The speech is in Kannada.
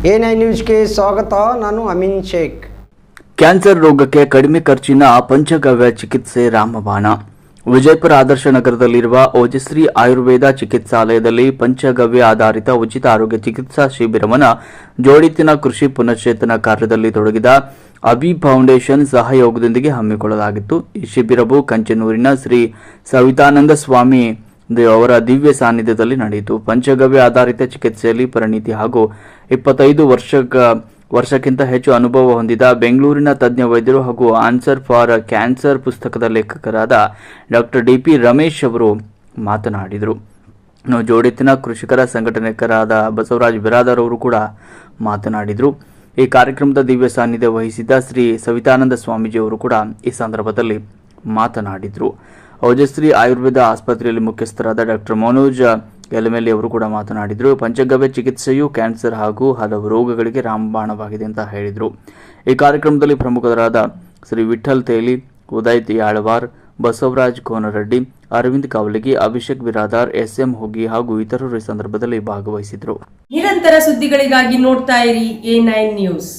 A9 ನ್ಯೂಸ್ಗೆ ಸ್ವಾಗತ. ನಾನು ಅಮೀನ್ ಶೇಖ್. ಕ್ಯಾನ್ಸರ್ ರೋಗಕ್ಕೆ ಕಡಿಮೆ ಖರ್ಚಿನ ಪಂಚಗವ್ಯ ಚಿಕಿತ್ಸೆ ರಾಮಬಾಣ. ವಿಜಯಪುರ ಆದರ್ಶ ನಗರದಲ್ಲಿರುವ ಓಜಶ್ರೀ ಆಯುರ್ವೇದ ಚಿಕಿತ್ಸಾಲಯದಲ್ಲಿ ಪಂಚಗವ್ಯ ಆಧಾರಿತ ಉಚಿತ ಆರೋಗ್ಯ ಚಿಕಿತ್ಸಾ ಶಿಬಿರವನ್ನು ಜೋಡಿತಿನ ಕೃಷಿ ಪುನಶ್ಚೇತನ ಕಾರ್ಯದಲ್ಲಿ ತೊಡಗಿದ ಅಭಿ ಫೌಂಡೇಶನ್ ಸಹಯೋಗದೊಂದಿಗೆ ಹಮ್ಮಿಕೊಳ್ಳಲಾಗಿತ್ತು. ಈ ಶಿಬಿರವು ಕಂಚನೂರಿನ ಶ್ರೀ ಸವಿತಾನಂದ ಸ್ವಾಮಿ ಅವರ ದಿವ್ಯ ಸಾನ್ನಿಧ್ಯದಲ್ಲಿ ನಡೆಯಿತು. ಪಂಚಗವ್ಯ ಆಧಾರಿತ ಚಿಕಿತ್ಸೆಯಲ್ಲಿ ಪರಿಣಿತಿ ಹಾಗೂ 25 ವರ್ಷಕ್ಕಿಂತ ಹೆಚ್ಚು ಅನುಭವ ಹೊಂದಿದ ಬೆಂಗಳೂರಿನ ತಜ್ಞ ವೈದ್ಯರು ಹಾಗೂ ಆನ್ಸರ್ ಫಾರ್ ಕ್ಯಾನ್ಸರ್ ಪುಸ್ತಕದ ಲೇಖಕರಾದ ಡಾಕ್ಟರ್ ಡಿ.ಪಿ. ರಮೇಶ್ ಅವರು ಮಾತನಾಡಿದರು. ಜೋಡಿತಿನ ಕೃಷಿಕರ ಸಂಘಟನೆಕರಾದ ಬಸವರಾಜ್ ಬಿರಾದರ್ ಅವರು ಕೂಡ ಮಾತನಾಡಿದರು. ಈ ಕಾರ್ಯಕ್ರಮದ ದಿವ್ಯ ಸಾನ್ನಿಧ್ಯ ವಹಿಸಿದ್ದ ಶ್ರೀ ಸವಿತಾನಂದ ಸ್ವಾಮೀಜಿ ಅವರು ಕೂಡ ಈ ಸಂದರ್ಭದಲ್ಲಿ ಮಾತನಾಡಿದರು. ಓಜಶ್ರೀ ಆಯುರ್ವೇದ ಆಸ್ಪತ್ರೆಯಲ್ಲಿ ಮುಖ್ಯಸ್ಥರಾದ ಡಾಕ್ಟರ್ ಮನೋಜ್ ಯಲಮೇಲಿ ಅವರು ಕೂಡ ಮಾತನಾಡಿದರು. ಪಂಚಗವ್ಯ ಚಿಕಿತ್ಸೆಯು ಕ್ಯಾನ್ಸರ್ ಹಾಗೂ ಹಲವು ರೋಗಗಳಿಗೆ ರಾಮಬಾಣವಾಗಿದೆ ಅಂತ ಹೇಳಿದರು. ಈ ಕಾರ್ಯಕ್ರಮದಲ್ಲಿ ಪ್ರಮುಖರಾದ ಶ್ರೀ ವಿಠಲ್ ತೇಲಿ, ಉದಯ್ ಯಾಳವಾರ್, ಬಸವರಾಜ್ ಕೋನರೆಡ್ಡಿ, ಅರವಿಂದ್ ಕಾವಲಗಿ, ಅಭಿಷೇಕ್ ಬಿರಾದಾರ್, ಎಸ್.ಎಂ. ಹುಗಿ ಹಾಗೂ ಇತರರು ಈ ಸಂದರ್ಭದಲ್ಲಿ ಭಾಗವಹಿಸಿದರು. ನಿರಂತರ ಸುದ್ದಿಗಳಿಗಾಗಿ ನೋಡ್ತಾ ಇರಿ A9 ನ್ಯೂಸ್.